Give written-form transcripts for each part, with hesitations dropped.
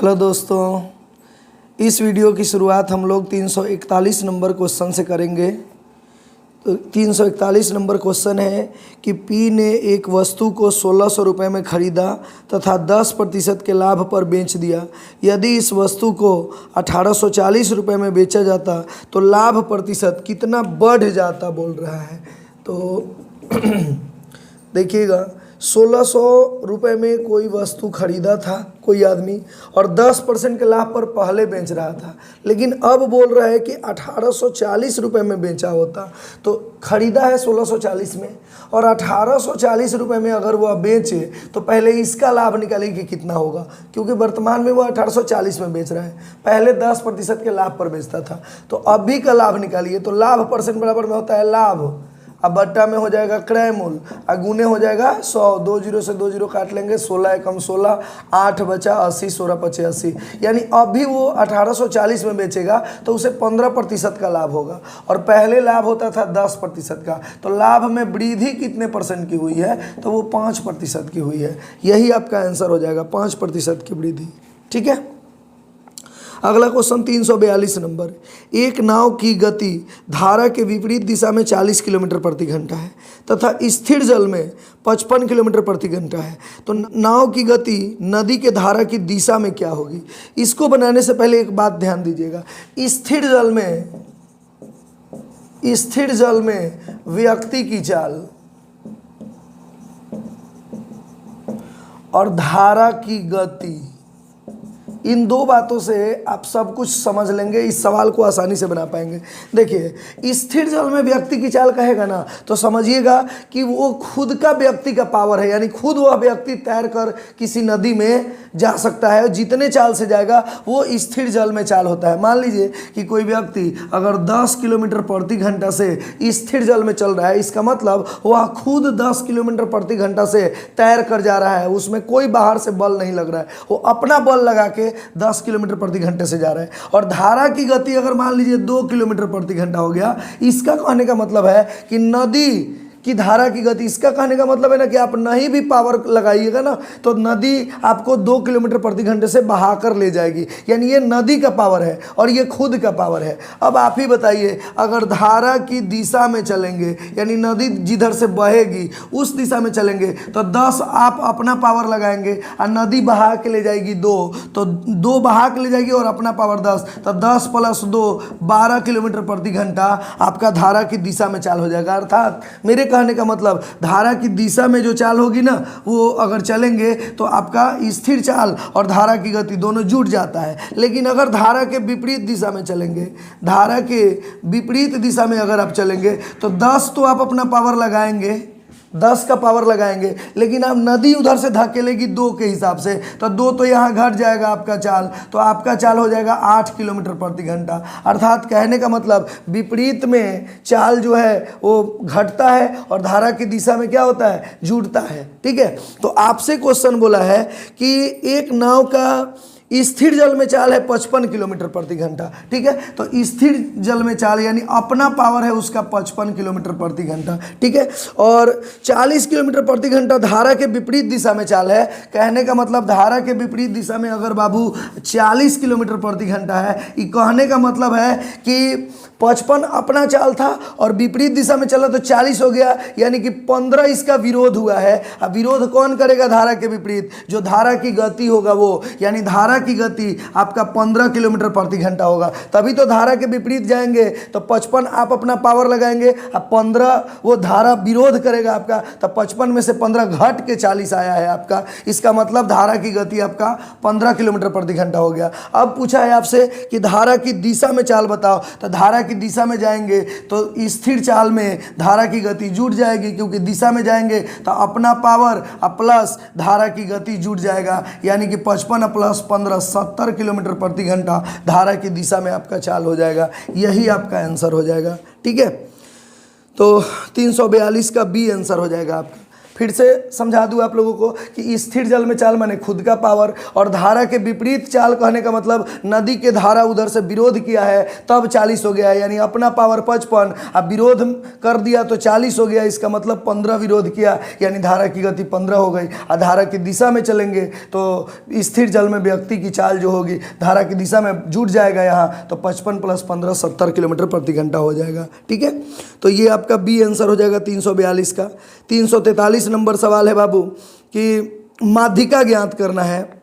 Hello दोस्तों, इस video की शुरुआत हम लोग 341 नंबर क्वेश्चन से करेंगे। तो 341 नंबर क्वेश्चन है कि पी ने एक वस्तु को 1600 रुपये में खरीदा तथा 10% के लाभ पर बेच दिया। यदि इस वस्तु को 1840 रुपये में बेचा जाता तो लाभ प्रतिशत कितना बढ़ जाता बोल रहा है। तो देखिएगा, 1600 रुपये में कोई वस्तु खरीदा था कोई आदमी और 10% के लाभ पर पहले बेच रहा था, लेकिन अब बोल रहा है कि 1840 रुपये में बेचा होता। तो खरीदा है 1640 में और 1840 रुपये में अगर वह बेचे तो पहले इसका लाभ निकालिए कि कितना होगा, क्योंकि वर्तमान में वह 1840 में बेच रहा है, पहले 10% के लाभ पर बेचता था। तो अभी का लाभ निकालिए। तो लाभ परसेंट बराबर में होता है लाभ, अब बट्टा में हो जाएगा क्रय मूल्य, अगुने हो जाएगा 100, 2 जीरो से 2 जीरो काट लेंगे, 16 एकम 16, 8 बचा 80, 16 पचे 80। यानी अभी वो 1840 में बेचेगा तो उसे 15% का लाभ होगा और पहले लाभ होता था 10% का। तो लाभ में वृद्धि कितने परसेंट की हुई है? तो वो 5% की हुई है। यही आपका आंसर हो जाएगा, 5% की वृद्धि। ठीक है। अगला क्वेश्चन 342 नंबर। एक नाव की गति धारा के विपरीत दिशा में 40 किलोमीटर प्रति घंटा है तथा स्थिर जल में 55 किलोमीटर प्रति घंटा है। तो नाव की गति नदी के धारा की दिशा में क्या होगी? इसको बनाने से पहले एक बात ध्यान दीजिएगा, स्थिर जल में व्यक्ति की चाल और धारा की गति, इन दो बातों से आप सब कुछ समझ लेंगे, इस सवाल को आसानी से बना पाएंगे। देखिए, स्थिर जल में व्यक्ति की चाल कहेगा ना, तो समझिएगा कि वो खुद का व्यक्ति का पावर है, यानी खुद वह व्यक्ति तैर कर किसी नदी में जा सकता है। जितने चाल से जाएगा वो स्थिर जल में चाल होता है। मान लीजिए कि कोई व्यक्ति अगर 10 किलोमीटर प्रति घंटा से स्थिर जल में चल रहा है, इसका मतलब वह खुद 10 किलोमीटर प्रति घंटा से तैर कर जा रहा है, उसमें कोई बाहर से बल नहीं लग रहा है, वो अपना बल लगा के 10 किलोमीटर प्रति घंटे से जा रहा है। और धारा की गति अगर मान लीजिए 2 किलोमीटर प्रति घंटा हो गया, इसका कहने का मतलब है कि नदी की धारा की गति, इसका कहने का मतलब है ना कि आप नहीं भी पावर लगाइएगा ना तो नदी आपको 2 किलोमीटर प्रति घंटे से बहा कर ले जाएगी। यानी ये नदी का पावर है और ये खुद का पावर है। अब आप ही बताइए, अगर धारा की दिशा में चलेंगे, यानी नदी जिधर से बहेगी उस दिशा में चलेंगे, तो 10 आप अपना पावर लगाएंगे और नदी बहा के ले जाएगी 2, तो 2 बहा के ले जाएगी और अपना पावर 10, तो 10 + 2 12 किलोमीटर प्रति घंटा आपका धारा की दिशा में चाल हो जाएगा। अर्थात मेरे कहने का मतलब, धारा की दिशा में जो चाल होगी ना, वो अगर चलेंगे तो आपका स्थिर चाल और धारा की गति दोनों जुड़ जाता है। लेकिन अगर धारा के विपरीत दिशा में चलेंगे, धारा के विपरीत दिशा में अगर आप चलेंगे तो 10 तो आप अपना पावर लगाएंगे, 10 का पावर लगाएंगे, लेकिन अब नदी उधर से धकेलेगी 2 के हिसाब से, तो 2 तो यहाँ घट जाएगा आपका चाल, तो आपका चाल हो जाएगा 8 किलोमीटर प्रति घंटा। अर्थात कहने का मतलब, विपरीत में चाल जो है वो घटता है और धारा की दिशा में क्या होता है? जुड़ता है। ठीक है। तो आपसे क्वेश्चन बोला है कि एक नाव का स्थिर जल में चाल है 55 किलोमीटर प्रति घंटा। ठीक है। तो स्थिर जल में चाल यानी अपना पावर है उसका 55 किलोमीटर प्रति घंटा। ठीक है। और 40 किलोमीटर प्रति घंटा धारा के विपरीत दिशा में चाल है। कहने का मतलब, धारा के विपरीत दिशा में अगर बाबू 40 किलोमीटर प्रति घंटा है, ये कहने का मतलब है कि 55 अपना चाल था और विपरीत दिशा में चला तो 40 हो गया, यानी कि 15 इसका विरोध हुआ है। अब विरोध कौन करेगा? धारा के विपरीत जो धारा की गति होगा वो, यानी धारा की गति आपका 15 किलोमीटर प्रति घंटा होगा। तभी तो धारा के विपरीत जाएंगे तो 55 आप अपना पावर लगाएंगे, अब 15 वो धारा विरोध करेगा आपका, तो 55 में से 15 घट के 40 आया है आपका। इसका मतलब धारा की गति आपका 15 किलोमीटर प्रति घंटा हो गया। अब पूछा है आपसे कि धारा की दिशा में चाल बताओ, तो धारा की दिशा में जाएंगे तो स्थिर चाल में धारा की गति जुड़ जाएगी, क्योंकि दिशा में जाएंगे तो अपना पावर प्लस धारा की गति जुड़ जाएगा, यानी कि 55 + 15 70 किलोमीटर प्रति घंटा धारा की दिशा में आपका चाल हो जाएगा। यही आपका आंसर हो जाएगा। ठीक है। तो 342 का बी आंसर हो जाएगा आपका। फिर से समझा दूं आप लोगों को कि स्थिर जल में चाल माने खुद का पावर, और धारा के विपरीत चाल कहने का मतलब नदी के धारा उधर से विरोध किया है तब 40 हो गया है, यानी अपना पावर 55, अब विरोध कर दिया तो 40 हो गया, इसका मतलब 15 विरोध किया यानी धारा की गति 15 हो गई। और धारा की दिशा में चलेंगे तो स्थिर जल में व्यक्ति की चाल जो होगी धारा की दिशा में जुट जाएगा, यहाँ तो 55 + 15 70 किलोमीटर प्रति घंटा हो जाएगा। ठीक है, तो ये आपका बी आंसर हो जाएगा 342 का। 343 नंबर सवाल है बाबू कि माध्यिका ज्ञात करना है।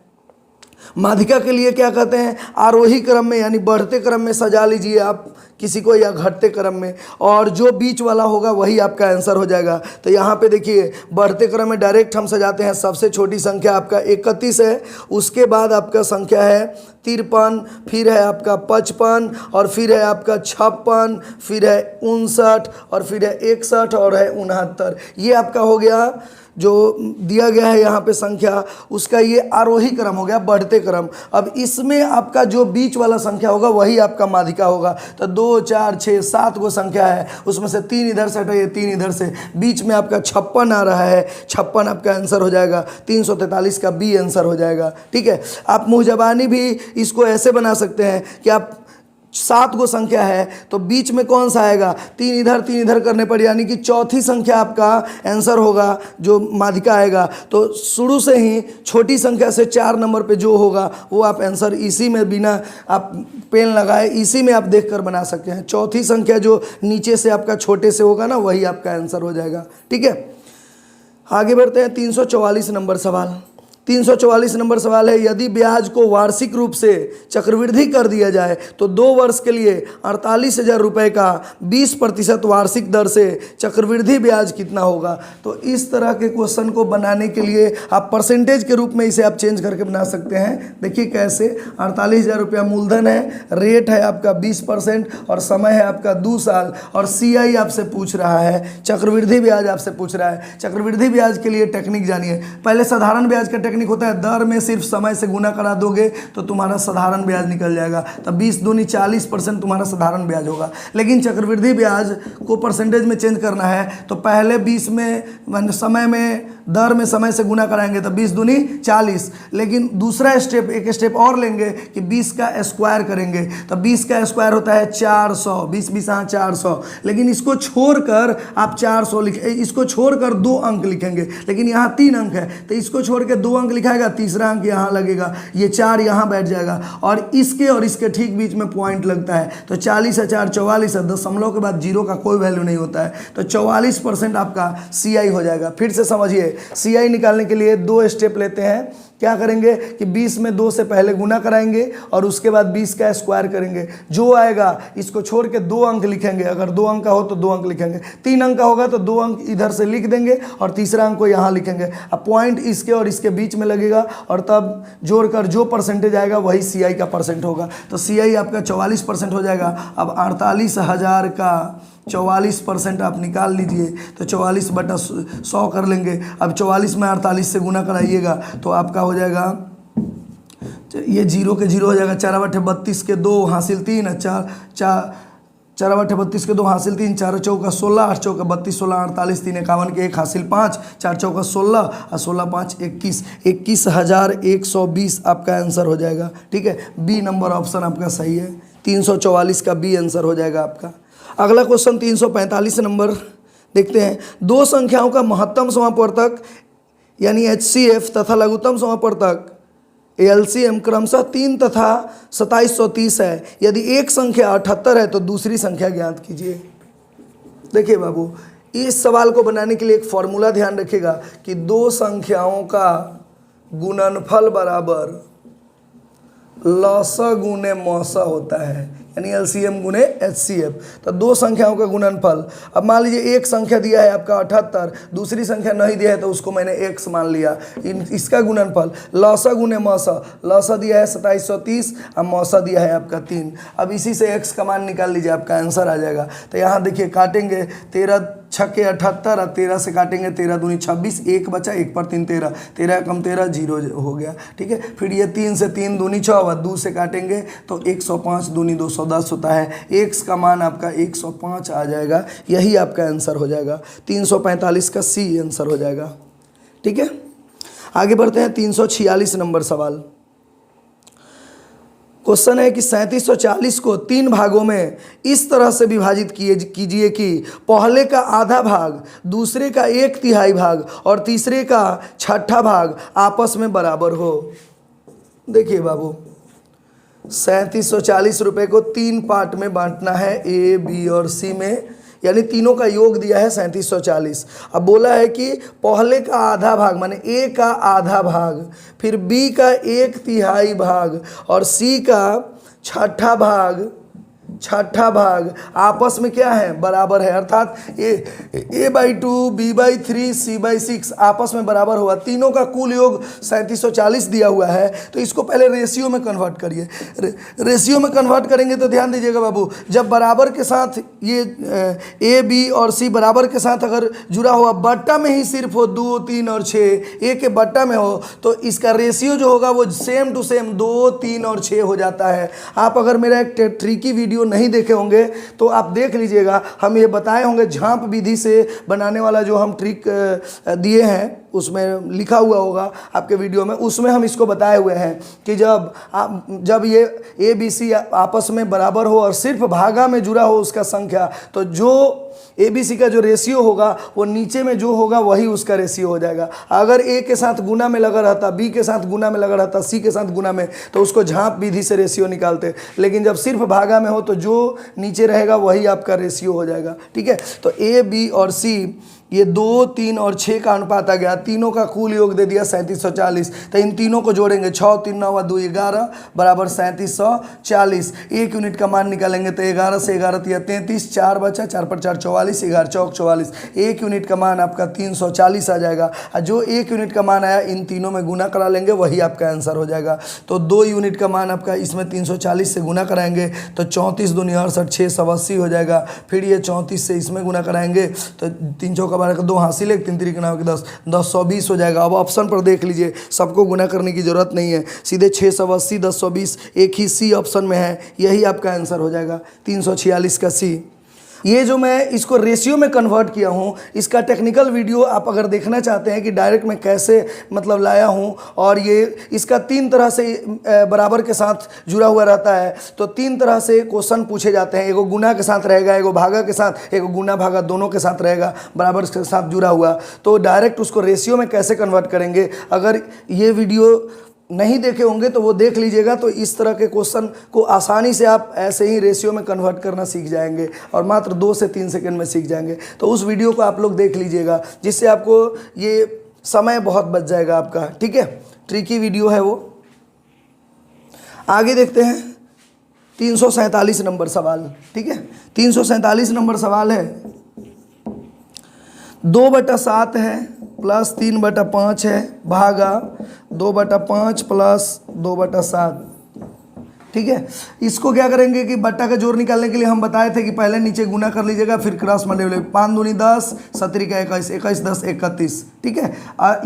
माध्यिका के लिए क्या कहते हैं, आरोही क्रम में यानी बढ़ते क्रम में सजा लीजिए आप किसी को, या घटते क्रम में, और जो बीच वाला होगा वही आपका आंसर हो जाएगा। तो यहाँ पे देखिए बढ़ते क्रम में डायरेक्ट हम सजाते हैं, सबसे छोटी संख्या आपका 31 है, उसके बाद आपका संख्या है 53, फिर है आपका 55, और फिर है आपका 56, फिर है 59, और फिर है 61, और है 69। ये आपका हो गया जो दिया गया है यहाँ पे संख्या, उसका ये आरोही क्रम हो गया, बढ़ते क्रम। अब इसमें आपका जो बीच वाला संख्या होगा वही आपका माध्यिका होगा। तो 2 4 6 7 गो संख्या है, उसमें से 3 इधर से हटाइए, 3 इधर से, बीच में आपका 56 आ रहा है, 56 आपका आंसर हो जाएगा। 343 का बी आंसर हो जाएगा। ठीक है, आप मुँह जबानी भी इसको ऐसे बना सकते हैं कि आप 7 गो संख्या है तो बीच में कौन सा आएगा, 3 इधर करने पर, यानी कि चौथी संख्या आपका आंसर होगा जो माध्यिका आएगा। तो शुरू से ही छोटी संख्या से 4 नंबर पे जो होगा वो आप आंसर इसी में बिना आप पेन लगाए इसी में आप देखकर बना सकते हैं। चौथी संख्या जो नीचे से आपका छोटे से होगा ना वही आपका आंसर हो जाएगा। ठीक है, आगे बढ़ते हैं। 344 नंबर सवाल। 344 नंबर सवाल है, यदि ब्याज को वार्षिक रूप से चक्रवृद्धि कर दिया जाए तो 2 वर्ष के लिए 48,000 रुपये का 20% वार्षिक दर से चक्रवृद्धि ब्याज कितना होगा। तो इस तरह के क्वेश्चन को बनाने के लिए आप परसेंटेज के रूप में इसे आप चेंज करके बना सकते हैं। देखिए कैसे, 48,000 रुपया मूलधन है, रेट है आपका 20% और समय है आपका 2 साल, और CI आपसे पूछ रहा है, चक्रवृद्धि ब्याज आपसे पूछ रहा है। चक्रवृद्धि ब्याज के लिए टेक्निक जानिए। पहले साधारण ब्याज का टेक्निक होता है, दर में सिर्फ समय से गुना करा दोगे तो तुम्हारा साधारण ब्याज निकल जाएगा, तब 20 दूनी 40% तुम्हारा साधारण ब्याज होगा। लेकिन चक्रवृद्धि ब्याज को परसेंटेज में चेंज करना है तो पहले 20 में समय में दर में समय से गुना कराएंगे तो 20 दूनी 40, लेकिन दूसरा स्टेप एक स्टेप और लेंगे कि 20 का स्क्वायर करेंगे तो 20 का स्क्वायर होता है 400, 20 हाँ 400, लेकिन इसको छोड़कर आप 400 इसको छोड़कर 2 अंक लिखेंगे, लेकिन यहाँ 3 अंक है तो इसको छोड़ के 2 अंक लिखाएगा, तीसरा अंक यहाँ लगेगा, ये 4 यहाँ बैठ जाएगा, और इसके ठीक बीच में पॉइंट लगता है। तो 40 है 4 44 है, दशमलव के बाद 0 का कोई वैल्यू नहीं होता है, तो 44% आपका CI हो जाएगा। फिर से समझिए, CI निकालने के लिए 2 स्टेप लेते हैं। क्या करेंगे कि 20 में 2 से पहले गुना कराएंगे और उसके बाद 20 का स्क्वायर करेंगे, जो आएगा इसको छोड़ के 2 अंक लिखेंगे, अगर 2 अंक का हो तो 2 अंक लिखेंगे, 3 अंक का होगा तो 2 अंक इधर से लिख देंगे और तीसरा अंक को यहाँ लिखेंगे। अब पॉइंट इसके और इसके बीच में लगेगा और तब जोड़कर जो परसेंटेज आएगा वही CI का परसेंट होगा। तो CI आपका 44% हो जाएगा। अब 48,000 का 44% आप निकाल लीजिए तो 44/100 कर लेंगे। अब 44 में 48 से गुना कराइएगा तो आपका हो जाएगा, ये 0 के 0 हो जाएगा, 4/32 के 2 हासिल 3, 4/32 के 2 हासिल 3, 4 चौका 16, 8 चौका 32, 16 48, 3 51 के 1 हासिल 5, 4 चौका 16 और 16 5 21, 21,120 आपका आंसर हो जाएगा। ठीक है, बी नंबर ऑप्शन आपका सही है। 344 का बी आंसर हो जाएगा आपका। अगला क्वेश्चन 345 नंबर देखते हैं। 2 संख्याओं का महत्तम समापवर्तक यानी HCF तथा लघुत्तम समापवर्तक LCM क्रमशः 3 तथा 2730 है। यदि एक संख्या 78 है तो दूसरी संख्या ज्ञात कीजिए। देखिए बाबू, इस सवाल को बनाने के लिए एक फॉर्मूला ध्यान रखिएगा कि 2 संख्याओं का गुणनफल बराबर लसा गुने मौसा होता है, यानी LCM गुने HCF। तो 2 संख्याओं का गुणनफल, अब मान लीजिए एक संख्या दिया है आपका 78, दूसरी संख्या नहीं दिया है तो उसको मैंने x मान लिया। इसका गुणनफल लसा गुने मौसा, लसा दिया है 2730 और मौसा दिया है आपका 3। अब इसी से x का मान निकाल लीजिए, आपका आंसर आ जाएगा। तो यहाँ देखिए काटेंगे, 13 छक्के 78 और 13 से काटेंगे 13 दूनी 26, 1 बचा, 1 पर 3 13, 13 कम 13 0 हो गया। ठीक है, फिर ये 3 से 3 दूनी 6 और 2 से काटेंगे तो 105 दूनी 210 होता है। x का मान आपका 105 आ जाएगा, यही आपका आंसर हो जाएगा। 345 का C आंसर हो जाएगा। ठीक है, आगे बढ़ते हैं। 346 नंबर सवाल। क्वेश्चन है कि 3740 को 3 भागों में इस तरह से विभाजित कीजिए कि पहले का आधा भाग, दूसरे का 1/3 भाग और तीसरे का 1/6 भाग आपस में बराबर हो। देखिए बाबू, 3740 रुपये को 3 पार्ट में बांटना है, ए, बी और सी में, यानी तीनों का योग दिया है 3740। अब बोला है कि पहले का आधा भाग माने ए का आधा भाग, फिर बी का 1/3 भाग और सी का 1/6 भाग आपस में क्या है, बराबर है। अर्थात a/2 b/3 c/6 आपस में बराबर हुआ। तीनों का कुल योग 3740 दिया हुआ है, तो इसको पहले रेशियो में कन्वर्ट करिए। रेशियो में कन्वर्ट करेंगे तो ध्यान दीजिएगा बाबू, जब बराबर के साथ ये a, b और c बराबर के साथ अगर जुड़ा हुआ बट्टा में ही सिर्फ हो 2, 3 और 6, a के बट्टा में हो, तो इसका रेशियो जो होगा वो सेम टू सेम 2, 3 और 6 हो जाता है। आप अगर मेरा एक ट्रिकी वीडियो नहीं देखे होंगे तो आप देख लीजिएगा, हम ये बताए होंगे झांप विधि से बनाने वाला जो हम ट्रिक दिए हैं, उसमें लिखा हुआ होगा आपके वीडियो में, उसमें हम इसको बताए हुए हैं कि जब ये ए बी सी आपस में बराबर हो और सिर्फ भागा में जुड़ा हो उसका संख्या, तो जो ए बी सी का जो रेशियो होगा वो नीचे में जो होगा वही उसका रेशियो हो जाएगा। अगर ए के साथ गुना में लगा रहता, बी के साथ गुना में लगा रहता, सी के साथ गुना में, तो उसको झांप विधि से रेशियो निकालते। लेकिन जब सिर्फ भागा में हो तो जो नीचे रहेगा वही आपका रेशियो हो जाएगा। ठीक है, तो ए, बी और सी ये 2, 3 और 6 का अनुपात आ गया। तीनों का कुल योग दे दिया 3740। तो इन तीनों को जोड़ेंगे, 6 3 9 2 11 बराबर 3740। 1 यूनिट का मान निकालेंगे तो 11 से 11 3 33, 4 बचा, 4 पर 4 44, 11 चौक 44। 1 यूनिट का मान आपका 340 आ जाएगा। और जो 1 यूनिट का मान आया इन तीनों में गुना करा लेंगे, वही आपका आंसर हो जाएगा। तो 2 यूनिट का मान आपका इसमें 340 से गुना कराएंगे तो 34 दूनी 68, 680 हो जाएगा। फिर ये 34 से इसमें गुना कराएंगे तो 3 चौका 12 2 हासिल 1 3 3 के 10, 1020 हो जाएगा। अब ऑप्शन पर देख लीजिए, सबको गुना करने की जरूरत नहीं है, सीधे 680 1020 एक ही सी ऑप्शन में है, यही आपका आंसर हो जाएगा 346 का सी। ये जो मैं इसको रेशियो में कन्वर्ट किया हूँ, इसका टेक्निकल वीडियो आप अगर देखना चाहते हैं कि डायरेक्ट मैं कैसे मतलब लाया हूँ, और ये इसका 3 तरह से बराबर के साथ जुड़ा हुआ रहता है। तो 3 तरह से क्वेश्चन पूछे जाते हैं, एगो गुना के साथ रहेगा, एगो भागा के साथ, एगो गुना भागा दोनों के साथ रहेगा, बराबर के साथ जुड़ा हुआ। तो डायरेक्ट उसको रेशियो में कैसे कन्वर्ट करेंगे, अगर ये वीडियो नहीं देखे होंगे तो वो देख लीजिएगा। तो इस तरह के क्वेश्चन को आसानी से आप ऐसे ही रेशियो में कन्वर्ट करना सीख जाएंगे और मात्र 2 से 3 सेकंड में सीख जाएंगे। तो उस वीडियो को आप लोग देख लीजिएगा, जिससे आपको ये समय बहुत बच जाएगा आपका। ठीक है, ट्रिकी वीडियो है वो। आगे देखते हैं 347 नंबर सवाल। ठीक है, 347 नंबर सवाल है, 2/7 है प्लस 3/5 है भागा 2/5 प्लस 2/7। ठीक है, इसको क्या करेंगे कि बट्टा का जोड़ निकालने के लिए हम बताए थे कि पहले नीचे गुना कर लीजिएगा, फिर क्रॉस मल्टीप्लाई, 5 दूनी 10, 17 का 21, 21 10 31। ठीक है,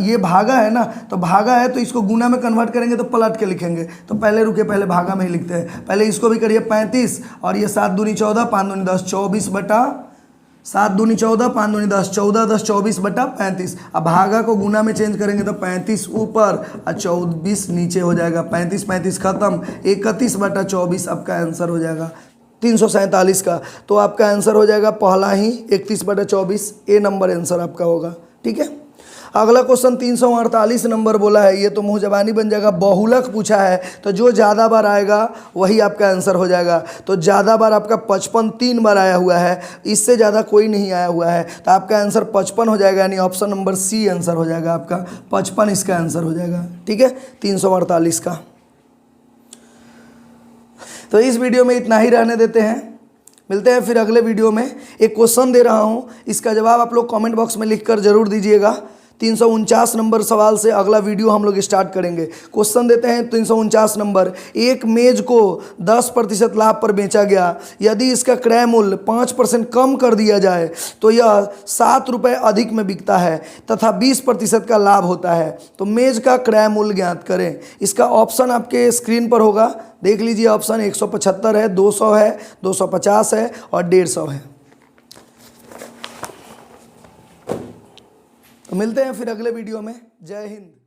ये भागा है ना, तो भागा है तो इसको गुना में कन्वर्ट करेंगे तो पलट के लिखेंगे। तो पहले रुके, पहले भागा में ही लिखते हैं। पहले इसको भी करिए 35 और ये 7 दूनी 14, 5 दूनी 10, 24/7 दूनी 14, 5 दूनी 10, 14 10 24/35। अब भागा को गुना में चेंज करेंगे तो 35 ऊपर और 24 नीचे हो जाएगा। 35 35 खत्म, 31/24 आपका आंसर हो जाएगा 347 का। तो आपका आंसर हो जाएगा पहला ही 31/24, ए नंबर आंसर आपका होगा। ठीक है, अगला क्वेश्चन 348 नंबर बोला है, ये तो मुँह जबानी बन जाएगा, बहुलक पूछा है, तो जो ज़्यादा बार आएगा वही आपका आंसर हो जाएगा। तो ज़्यादा बार आपका 55 3 बार आया हुआ है, इससे ज़्यादा कोई नहीं आया हुआ है, तो आपका आंसर 55 हो जाएगा, यानी ऑप्शन नंबर सी आंसर हो जाएगा आपका 55, इसका आंसर हो जाएगा। ठीक है, 348 का। तो इस वीडियो में इतना ही रहने देते हैं, मिलते हैं फिर अगले वीडियो में। एक क्वेश्चन दे रहा हूँ, इसका जवाब आप लोग कमेंट बॉक्स में लिख कर जरूर दीजिएगा। 349 नंबर सवाल से अगला वीडियो हम लोग स्टार्ट करेंगे। क्वेश्चन देते हैं 349 नंबर, एक मेज को 10% लाभ पर बेचा गया, यदि इसका क्रय मूल्य 5% कम कर दिया जाए तो यह 7 रुपये अधिक में बिकता है तथा 20% का लाभ होता है। तो मेज का क्रय मूल्य ज्ञात करें। इसका ऑप्शन आपके स्क्रीन पर होगा, देख लीजिए। ऑप्शन 175 है, 200 है, 250 है और 150 है। तो मिलते हैं फिर अगले वीडियो में। जय हिंद।